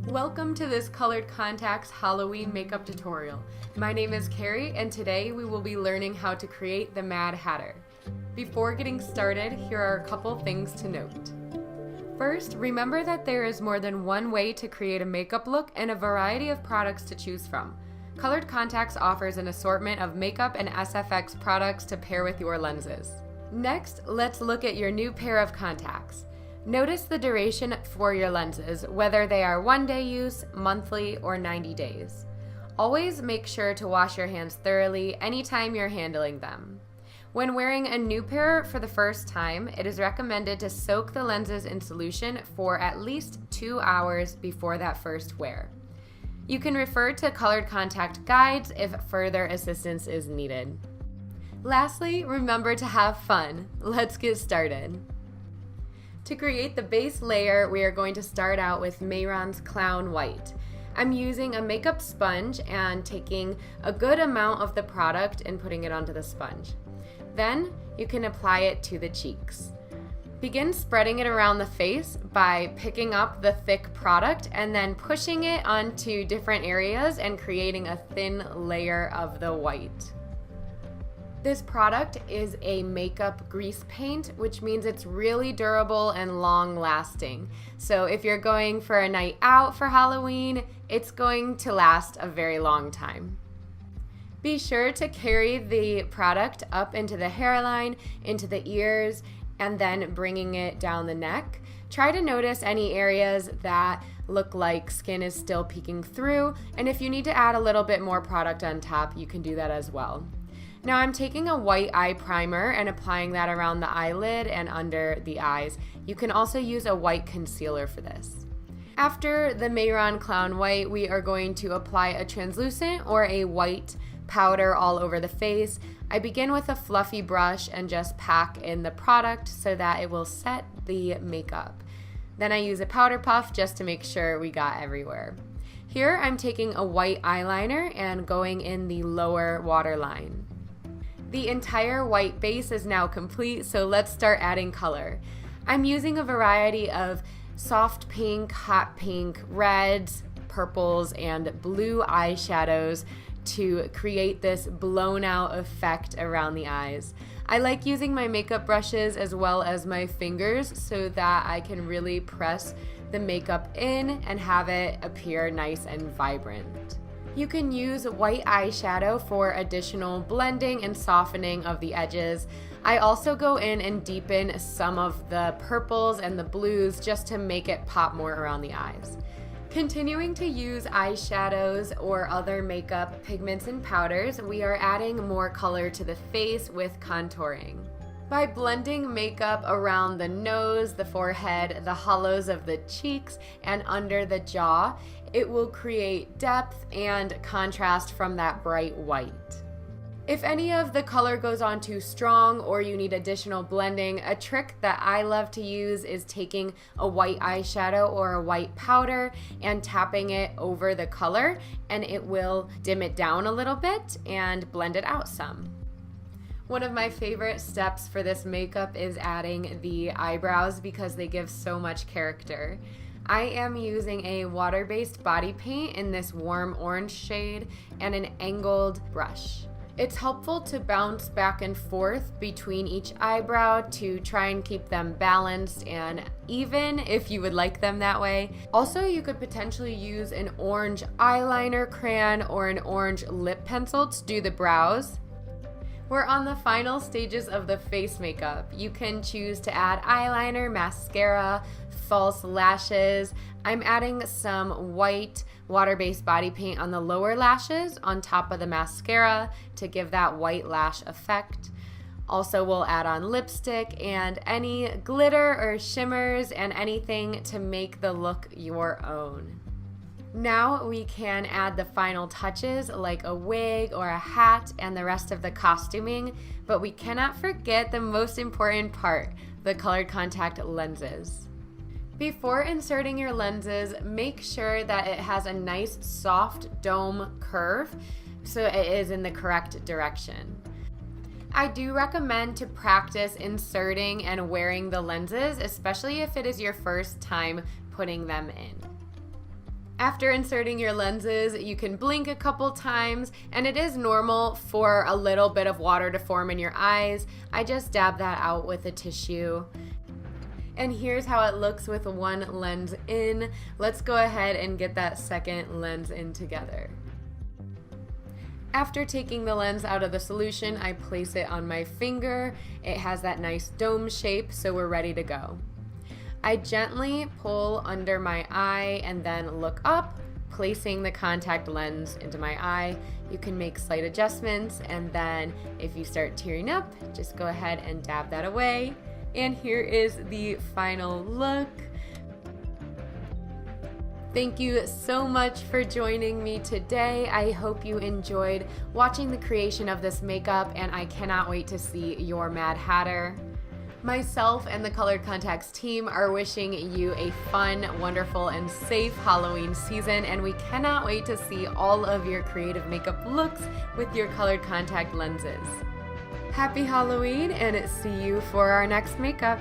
Welcome to this Colored Contacts Halloween makeup tutorial. My name is Carrie, and today we will be learning how to create the Mad Hatter. Before getting started, here are a couple things to note. First, remember that there is more than one way to create a makeup look and a variety of products to choose from. Colored Contacts offers an assortment of makeup and SFX products to pair with your lenses. Next, let's look at your new pair of contacts. Notice the duration for your lenses, whether they are 1-day use, monthly, or 90 days. Always make sure to wash your hands thoroughly anytime you're handling them. When wearing a new pair for the first time, it is recommended to soak the lenses in solution for at least 2 hours before that first wear. You can refer to colored contact guides if further assistance is needed. Lastly, remember to have fun. Let's get started. To create the base layer, we are going to start out with Mehron's Clown White. I'm using a makeup sponge and taking a good amount of the product and putting it onto the sponge. Then you can apply it to the cheeks. Begin spreading it around the face by picking up the thick product and then pushing it onto different areas and creating a thin layer of the white. This product is a makeup grease paint, which means it's really durable and long-lasting. So if you're going for a night out for Halloween, it's going to last a very long time. Be sure to carry the product up into the hairline, into the ears, and then bringing it down the neck. Try to notice any areas that look like skin is still peeking through, and if you need to add a little bit more product on top, you can do that as well. Now I'm taking a white eye primer and applying that around the eyelid and under the eyes. You can also use a white concealer for this. After the Mehron Clown White, we are going to apply a translucent or a white powder all over the face. I begin with a fluffy brush and just pack in the product so that it will set the makeup. Then I use a powder puff just to make sure we got everywhere. Here I'm taking a white eyeliner and going in the lower waterline. The entire white base is now complete, so let's start adding color. I'm using a variety of soft pink, hot pink, reds, purples, and blue eyeshadows to create this blown out effect around the eyes. I like using my makeup brushes as well as my fingers so that I can really press the makeup in and have it appear nice and vibrant. You can use white eyeshadow for additional blending and softening of the edges. I also go in and deepen some of the purples and the blues just to make it pop more around the eyes. Continuing to use eyeshadows or other makeup pigments and powders, we are adding more color to the face with contouring. By blending makeup around the nose, the forehead, the hollows of the cheeks, and under the jaw, it will create depth and contrast from that bright white. If any of the color goes on too strong or you need additional blending, a trick that I love to use is taking a white eyeshadow or a white powder and tapping it over the color, and it will dim it down a little bit and blend it out some. One of my favorite steps for this makeup is adding the eyebrows because they give so much character. I am using a water-based body paint in this warm orange shade and an angled brush. It's helpful to bounce back and forth between each eyebrow to try and keep them balanced and even if you would like them that way. Also, you could potentially use an orange eyeliner crayon or an orange lip pencil to do the brows. We're on the final stages of the face makeup. You can choose to add eyeliner, mascara, false lashes. I'm adding some white water-based body paint on the lower lashes on top of the mascara to give that white lash effect. Also, we'll add on lipstick and any glitter or shimmers and anything to make the look your own. Now we can add the final touches like a wig or a hat and the rest of the costuming, but we cannot forget the most important part, the colored contact lenses. Before inserting your lenses, make sure that it has a nice soft dome curve so it is in the correct direction. I do recommend to practice inserting and wearing the lenses, especially if it is your first time putting them in. After inserting your lenses, you can blink a couple times, and it is normal for a little bit of water to form in your eyes. I just dab that out with a tissue. And here's how it looks with one lens in. Let's go ahead and get that second lens in together. After taking the lens out of the solution, I place it on my finger. It has that nice dome shape, so we're ready to go. I gently pull under my eye and then look up, placing the contact lens into my eye. You can make slight adjustments, and then if you start tearing up, just go ahead and dab that away. And here is the final look. Thank you so much for joining me today. I hope you enjoyed watching the creation of this makeup, and I cannot wait to see your Mad Hatter. Myself and the Colored Contacts team are wishing you a fun, wonderful, and safe Halloween season, and we cannot wait to see all of your creative makeup looks with your colored contact lenses. Happy Halloween, and see you for our next makeup.